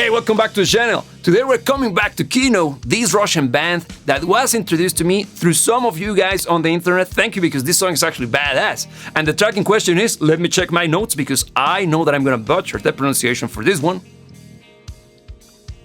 Hey, welcome back to the channel. Today we're coming back to Kino, this Russian band that was introduced to me through some of you guys on the internet. Thank you, because this song is actually badass. And the track in question is, let me check my notes because I know that I'm gonna butcher the pronunciation for this one.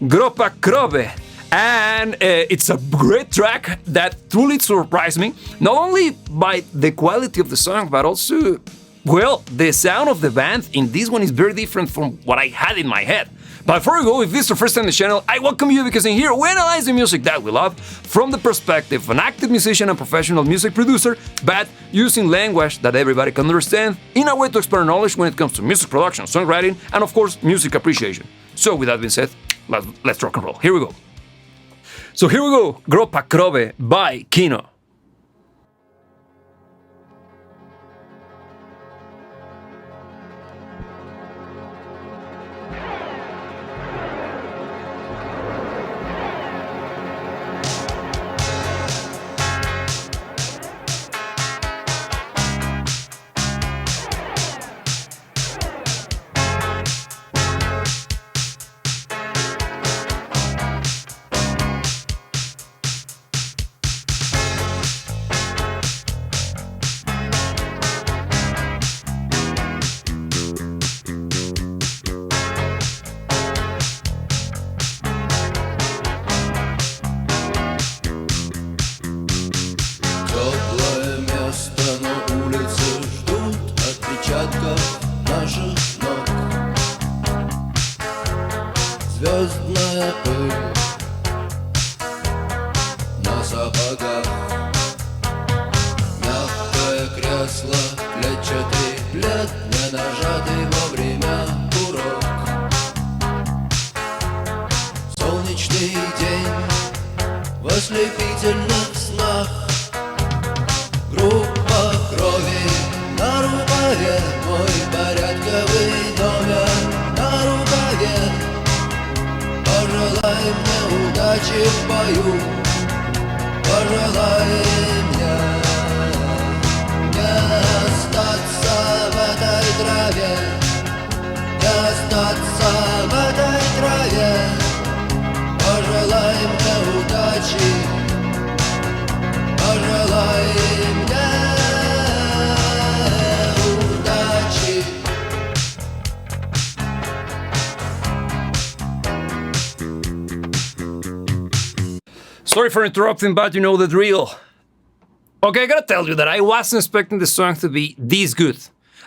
Gruppa Krovi. And it's a great track that truly surprised me, not only by the quality of the song, but also, well, the sound of the band in this one is very different from what I had in my head. But before we go, if this is your first time on the channel, I welcome you, because in here we analyze the music that we love from the perspective of an active musician and professional music producer, but using language that everybody can understand in a way to expand knowledge when it comes to music production, songwriting, and of course, music appreciation. So with that being said, let's rock and roll. Here we go. So here we go, Gruppa Krovi by Kino. Наших ног звездная пыль на сапогах, мягкое кресло, клетчатый плед, не нажатый вовремя курок. Солнечный день в ослепительных снах, группа крови на рукаве, мой порядковый номер на рукаве. Пожелай мне удачи в бою, пожелай мне не остаться в этой траве, не остаться в этой траве. Пожелай мне удачи, пожелай мне. Sorry for interrupting, but you know the drill. Okay, I gotta tell you that I wasn't expecting the song to be this good.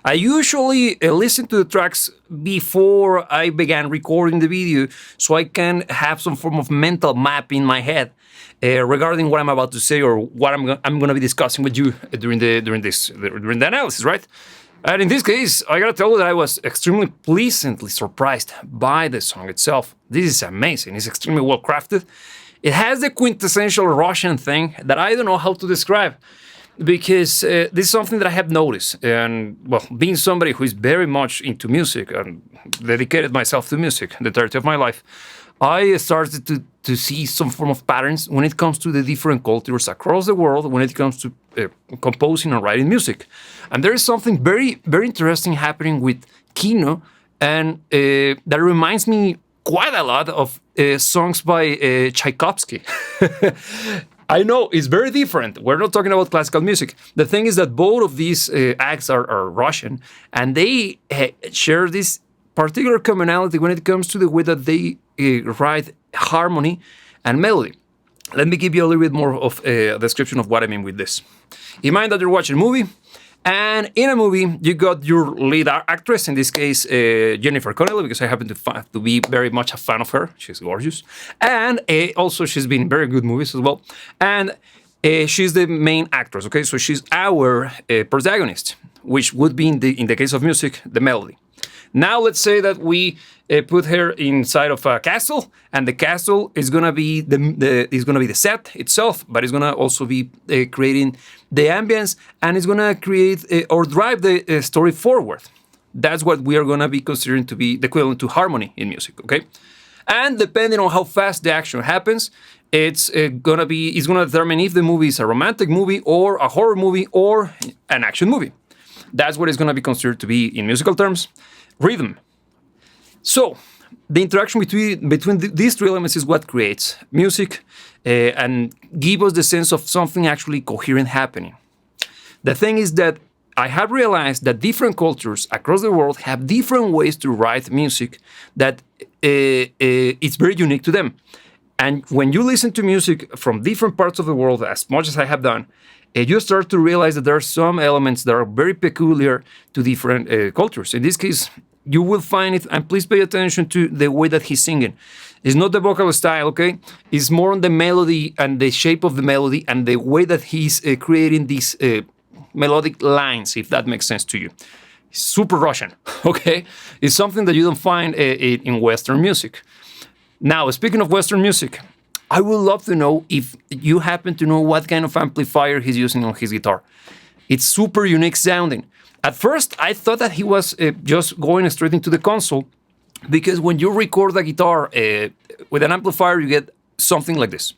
I usually listen to the tracks before I began recording the video, so I can have some form of mental map in my head regarding what I'm about to say or what I'm gonna be discussing with you during the analysis, right? And in this case, I gotta tell you that I was extremely pleasantly surprised by the song itself. This is amazing. It's extremely well crafted. It has the quintessential Russian thing that I don't know how to describe, because this is something that I have noticed. And, well, being somebody who is very much into music and dedicated myself to music the entirety of my life, I started to see some form of patterns when it comes to the different cultures across the world when it comes to composing and writing music. And there is something very, very interesting happening with Kino, and that reminds me quite a lot of songs by Tchaikovsky. I know, it's very different. We're not talking about classical music. The thing is that both of these acts are Russian, and they share this particular commonality when it comes to the way that they write harmony and melody. Let me give you a little bit more of a description of what I mean with this. Imagine that you're watching a movie, and in a movie, you got your lead actress, in this case, Jennifer Connelly, because I happen to be very much a fan of her. She's gorgeous. And also, she's been in very good movies as well. And she's the main actress, okay? So she's our protagonist, which would be, in the case of music, the melody. Now, let's say that we put her inside of a castle, and the castle is gonna be the set itself, but it's gonna also be creating the ambience, and it's gonna create or drive the story forward. That's what we are gonna be considering to be the equivalent to harmony in music, okay? And depending on how fast the action happens, it's gonna determine if the movie is a romantic movie or a horror movie or an action movie. That's what it's gonna be considered to be in musical terms. Rhythm. So, The interaction between these three elements is what creates music and give us the sense of something actually coherent happening. The thing is that I have realized that different cultures across the world have different ways to write music that it's very unique to them. And when you listen to music from different parts of the world, as much as I have done, you start to realize that there are some elements that are very peculiar to different cultures. In this case, you will find it, and please pay attention to the way that he's singing. It's not the vocal style, okay? It's more on the melody and the shape of the melody and the way that he's creating these melodic lines, if that makes sense to you. Super Russian, okay? It's something that you don't find in Western music. Now, speaking of Western music, I would love to know if you happen to know what kind of amplifier he's using on his guitar. It's super unique sounding. At first, I thought that he was just going straight into the console, because when you record a guitar with an amplifier, you get something like this.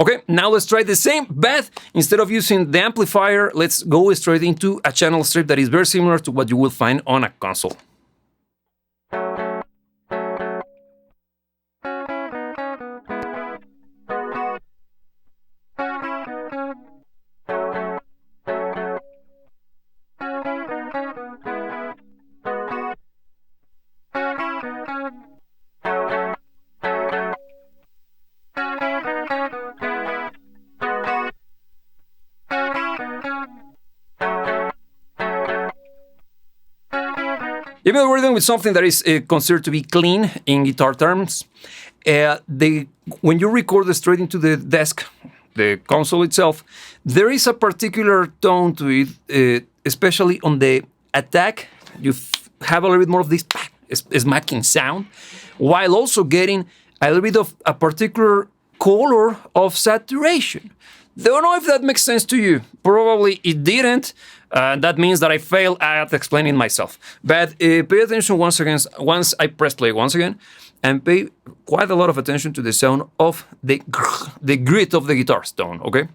Okay, now let's try the same, but instead of using the amplifier, let's go straight into a channel strip that is very similar to what you will find on a console. Even though we're dealing with something that is considered to be clean in guitar terms, when you record it straight into the desk, the console itself, there is a particular tone to it, especially on the attack. You have a little bit more of this smacking sound, while also getting a little bit of a particular color of saturation. Don't know if that makes sense to you. Probably it didn't. That means that I failed at explaining myself. But pay attention once again, once I press play once again, and pay quite a lot of attention to the sound of the grit of the guitar tone, okay?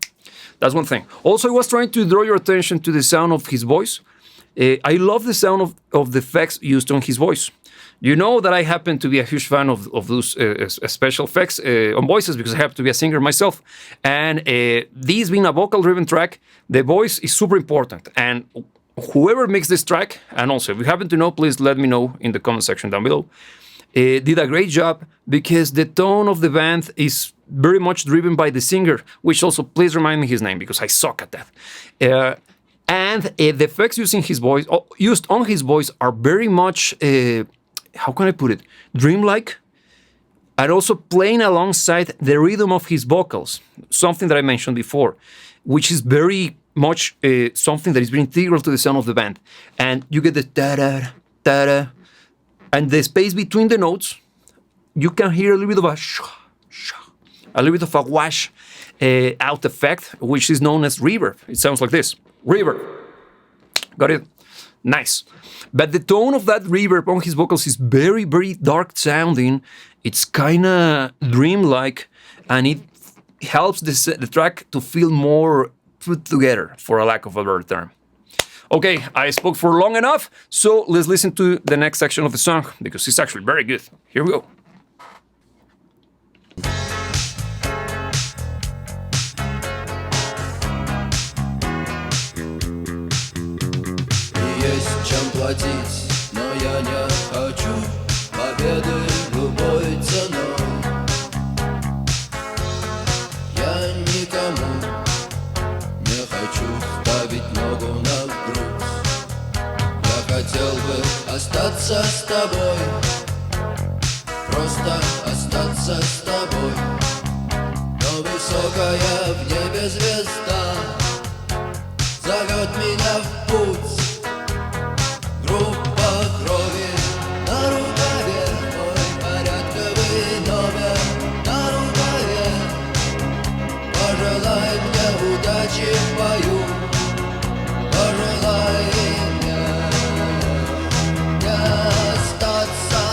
That's one thing. Also, I was trying to draw your attention to the sound of his voice. I love the sound of the effects used on his voice. You know that I happen to be a huge fan of those special effects on voices, because I happen to be a singer myself. And this being a vocal-driven track, the voice is super important. And whoever makes this track, and also if you happen to know, please let me know in the comment section down below, did a great job, because the tone of the band is very much driven by the singer, which also, please remind me his name, because I suck at that. And the effects used on his voice are very much... how can I put it? Dreamlike, and also playing alongside the rhythm of his vocals, something that I mentioned before, which is very much something that is very integral to the sound of the band. And you get the da-da, da-da, and the space between the notes, you can hear a little bit of a little bit of a wash out effect, which is known as reverb. It sounds like this, reverb. Got it? Nice. But the tone of that reverb on his vocals is very, very dark sounding. It's kind of dreamlike, and it helps the track to feel more put together, for a lack of a better term. Okay, I spoke for long enough, so let's listen to the next section of the song, because it's actually very good. Here we go. Есть чем платить, но я не хочу победы любой ценой. Я никому не хочу ставить ногу на грудь. Я хотел бы остаться с тобой, просто остаться с тобой. Но высокая в небе звезда зовет меня в путь. Группа крови на рукаве, мой порядковый номер на рукаве. Пожелай мне удачи в бою, пожелай мне не остаться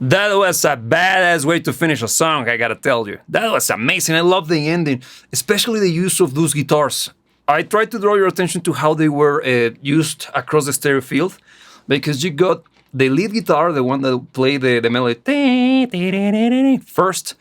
That was a badass way to finish a song, I gotta tell you. That was amazing. I love the ending, especially the use of those guitars. I tried to draw your attention to how they were used across the stereo field, because you got the lead guitar, the one that played the melody, first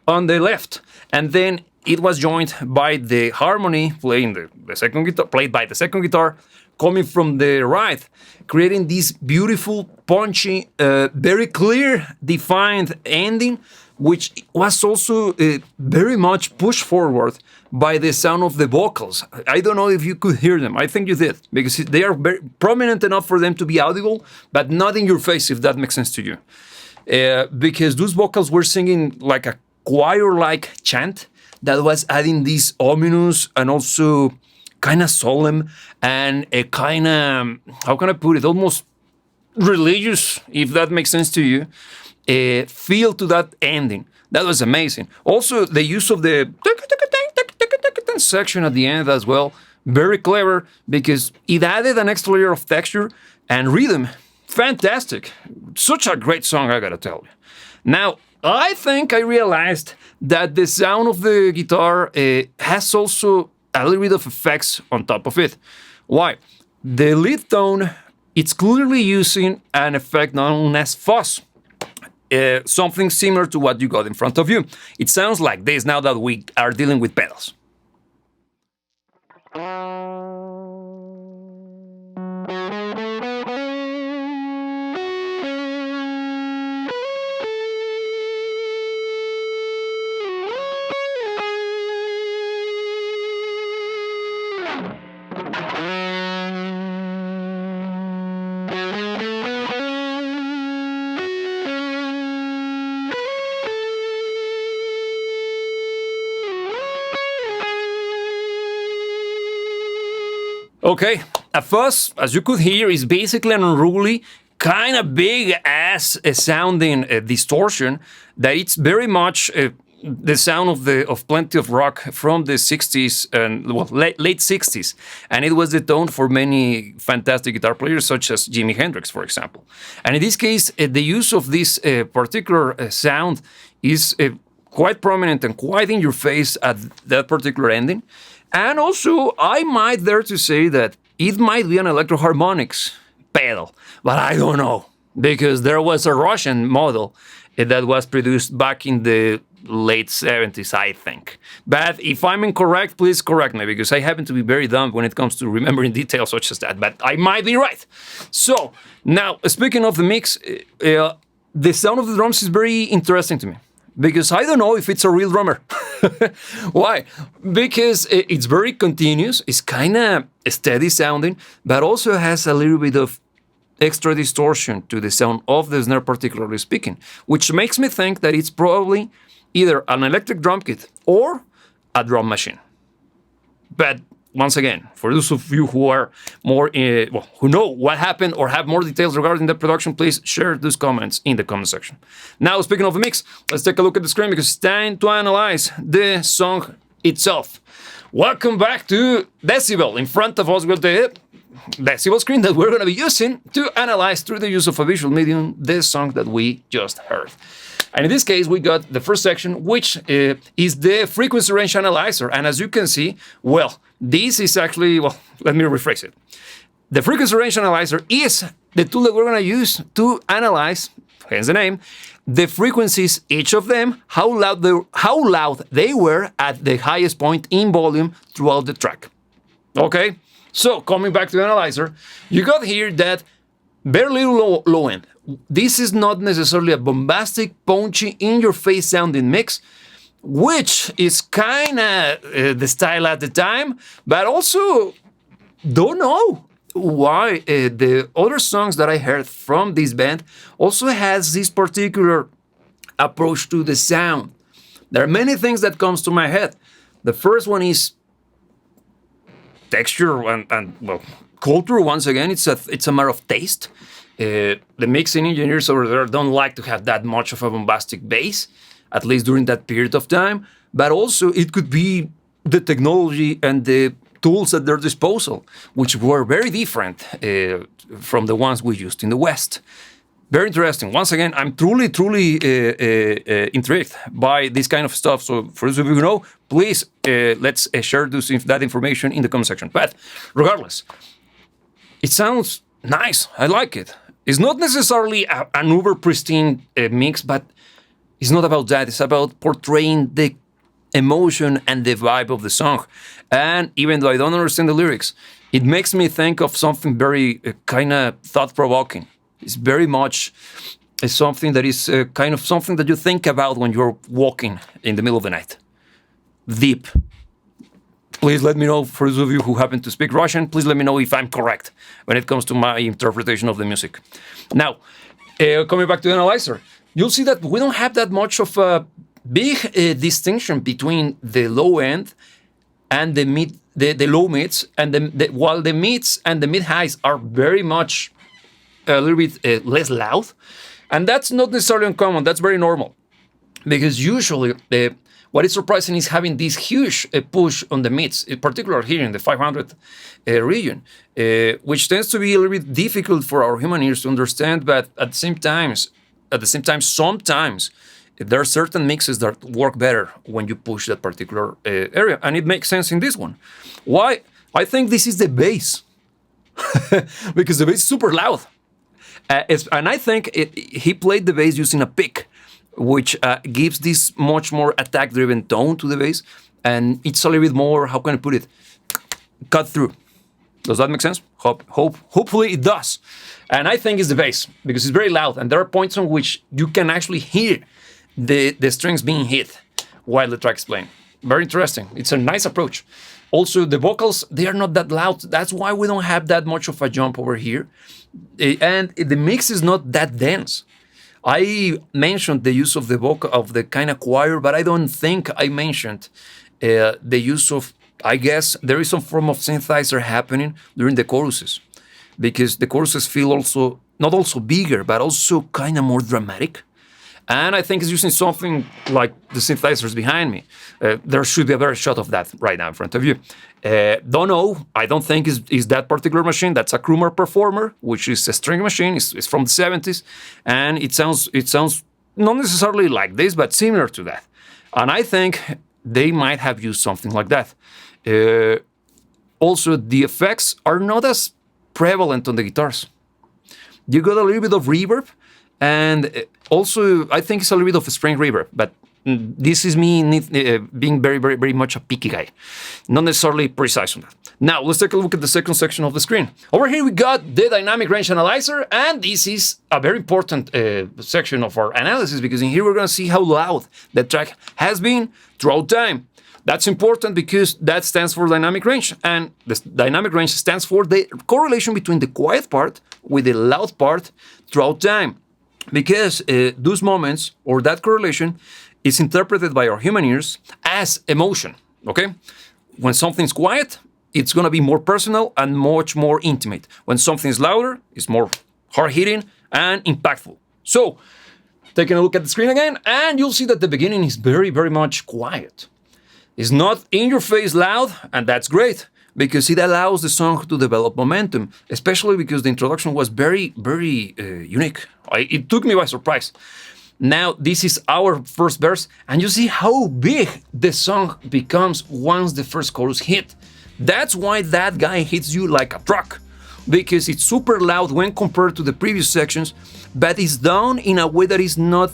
on the left, and then it was joined by the harmony playing the second guitar, played by the second guitar, coming from the right, creating this beautiful, punchy, very clear, defined ending, which was also very much pushed forward by the sound of the vocals. I don't know if you could hear them. I think you did, because they are very prominent enough for them to be audible, but not in your face, if that makes sense to you. Because those vocals were singing like a choir-like chant that was adding this ominous and also kind of solemn and a kind of, how can I put it, almost religious, if that makes sense to you, feel to that ending. That was amazing. Also, the use of the section at the end as well, very clever, because it added an extra layer of texture and rhythm. Fantastic. Such a great song, I gotta tell you. Now, I think I realized that the sound of the guitar has also a little bit of effects on top of it. Why? The lead tone, it's clearly using an effect known as fuzz. Something similar to what you got in front of you. It sounds like this now that we are dealing with pedals. Okay, a fuzz, as you could hear, is basically an unruly, kind of big ass sounding distortion that it's very much the sound of plenty of rock from the 60s and late 60s, and it was the tone for many fantastic guitar players such as Jimi Hendrix, for example. And in this case, the use of this particular sound is quite prominent and quite in your face at that particular ending. And also, I might dare to say that it might be an electro harmonics pedal, but I don't know, because there was a Russian model that was produced back in the late 70s, I think. But if I'm incorrect, please correct me, because I happen to be very dumb when it comes to remembering details such as that, but I might be right. So, now, speaking of the mix, the sound of the drums is very interesting to me, because I don't know if it's a real drummer. Why? Because it's very continuous, it's kind of steady sounding, but also has a little bit of extra distortion to the sound of the snare, particularly speaking, which makes me think that it's probably either an electric drum kit or a drum machine. But once again, for those of you who are more, who know what happened or have more details regarding the production, please share those comments in the comment section. Now, speaking of the mix, let's take a look at the screen, because it's time to analyze the song itself. Welcome back to Decibel. In front of us, we've got the Decibel screen that we're going to be using to analyze through the use of a visual medium the song that we just heard. And in this case, we got the first section, which is the frequency range analyzer. And as you can see, well, this is actually, well, let me rephrase it. The frequency range analyzer is the tool that we're going to use to analyze, hence the name, the frequencies, each of them, how loud they were at the highest point in volume throughout the track. Okay, so coming back to the analyzer, you got here that very little low end. This is not necessarily a bombastic, punchy, in-your-face sounding mix, which is kind of the style at the time, but also don't know why the other songs that I heard from this band also has this particular approach to the sound. There are many things that comes to my head. The first one is texture and well, culture. Once again, it's a matter of taste. The mixing engineers over there don't like to have that much of a bombastic bass, at least during that period of time. But also, it could be the technology and the tools at their disposal, which were very different from the ones we used in the West. Very interesting. Once again, I'm truly intrigued by this kind of stuff. So for those of you who know, please let's share that information in the comment section. But regardless, it sounds nice. I like it. It's not necessarily an uber pristine mix, but it's not about that. It's about portraying the emotion and the vibe of the song. And even though I don't understand the lyrics, it makes me think of something very kind of thought-provoking. It's very much something that is kind of something that you think about when you're walking in the middle of the night. Deep. Please let me know, for those of you who happen to speak Russian, please let me know if I'm correct when it comes to my interpretation of the music. Now, coming back to the analyzer, you'll see that we don't have that much of a big distinction between the low end and the mid, the low mids, and while the mids and the mid highs are very much a little bit less loud, and that's not necessarily uncommon. That's very normal, because usually what is surprising is having this huge push on the mids, in particular here in the 500 region, which tends to be a little bit difficult for our human ears to understand. But at the same time, sometimes there are certain mixes that work better when you push that particular area, and it makes sense in this one. Why? I think this is the bass, because the bass is super loud. And I think he played the bass using a pick, which gives this much more attack-driven tone to the bass, and it's a little bit more, how can I put it, cut through. Does that make sense? Hopefully it does. And I think it's the bass, because it's very loud, and there are points on which you can actually hear the strings being hit while the track is playing. Very interesting. It's a nice approach. Also, the vocals, they are not that loud. That's why we don't have that much of a jump over here. And the mix is not that dense. I mentioned the use of the vocal, of the kind of choir, but I don't think I mentioned the use of, I guess, there is some form of synthesizer happening during the choruses, because the choruses feel also, not also bigger, but also kind of more dramatic. And I think it's using something like the synthesizers behind me. There should be a better shot of that right now in front of you. Don't know. I don't think is that particular machine. That's a Krummer Performer, which is a string machine. It's from the 70s. And it sounds not necessarily like this, but similar to that. And I think they might have used something like that. Also, the effects are not as prevalent on the guitars. You got a little bit of reverb, and also I think it's a little bit of a spring reverb, but this is me being very, very, very much a picky guy, not necessarily precise on that. Now, let's take a look at the second section of the screen. Over here we got the dynamic range analyzer, and this is a very important section of our analysis, because in here we're going to see how loud the track has been throughout time. That's important because that stands for dynamic range, and the dynamic range stands for the correlation between the quiet part with the loud part throughout time. Because those moments, or that correlation, is interpreted by our human ears as emotion, okay? When something's quiet, it's gonna be more personal and much more intimate. When something's louder, it's more hard-hitting and impactful. So, taking a look at the screen again, and you'll see that the beginning is very, very much quiet. It's not in-your-face loud, and that's great, because it allows the song to develop momentum, especially because the introduction was very, very unique. It took me by surprise. Now, this is our first verse, and you see how big the song becomes once the first chorus hit. That's why that guy hits you like a truck, because it's super loud when compared to the previous sections, but it's done in a way that is not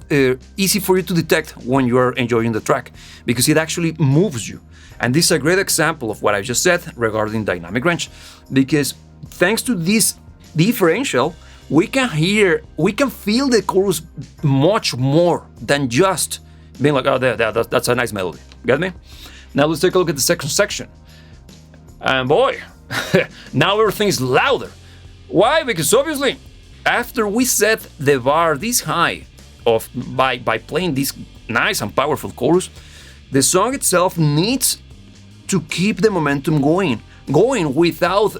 easy for you to detect when you are enjoying the track, because it actually moves you. And this is a great example of what I just said regarding dynamic range, because thanks to this differential, we can feel the chorus much more than just being like, oh, that's a nice melody. Get me? Now let's take a look at the second section. And boy, now everything is louder. Why? Because obviously, after we set the bar this high by playing this nice and powerful chorus, the song itself needs to keep the momentum going without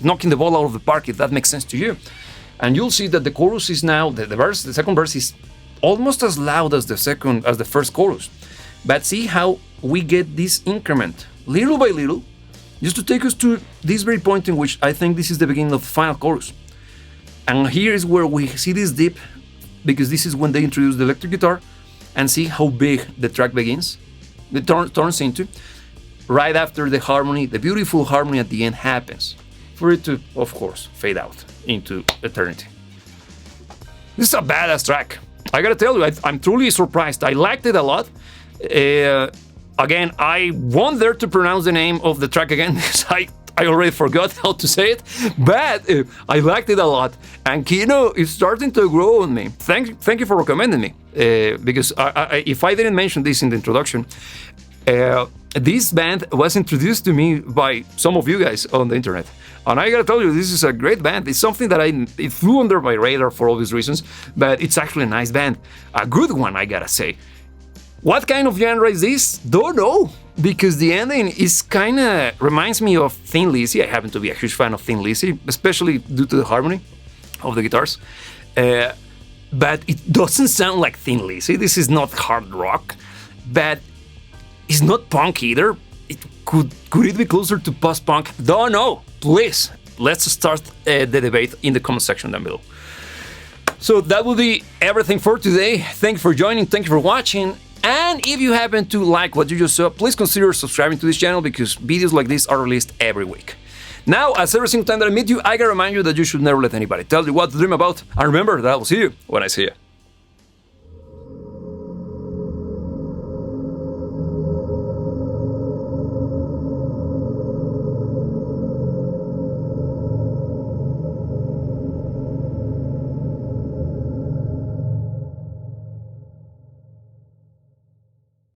knocking the ball out of the park, if that makes sense to you. And you'll see that the chorus is now, the second verse is almost as loud as the first chorus. But see how we get this increment, little by little, just to take us to this very point in which I think this is the beginning of the final chorus. And here is where we see this dip, because this is when they introduce the electric guitar, and see how big the track begins. It turns into, right after the harmony, the beautiful harmony at the end happens, for it to, of course, fade out into eternity. This is a badass track. I gotta tell you, I'm truly surprised. I liked it a lot. Again, I won't dare to pronounce the name of the track again, because I already forgot how to say it, but I liked it a lot. And Kino is starting to grow on me. Thank you for recommending me, because if I didn't mention this in the introduction, this band was introduced to me by some of you guys on the internet. And I gotta tell you, this is a great band. It's something that it flew under my radar for obvious reasons, but it's actually a nice band. A good one, I gotta say. What kind of genre is this? Don't know, because the ending is kinda reminds me of Thin Lizzy. I happen to be a huge fan of Thin Lizzy, especially due to the harmony of the guitars. But it doesn't sound like Thin Lizzy. This is not hard rock, but it's not punk either. Could it be closer to post-punk? Don't know. Please, let's start the debate in the comment section down below. So that will be everything for today. Thank you for joining. Thank you for watching. And if you happen to like what you just saw, please consider subscribing to this channel, because videos like this are released every week. Now, as every single time that I meet you, I gotta remind you that you should never let anybody tell you what to dream about. And remember that I will see you when I see you.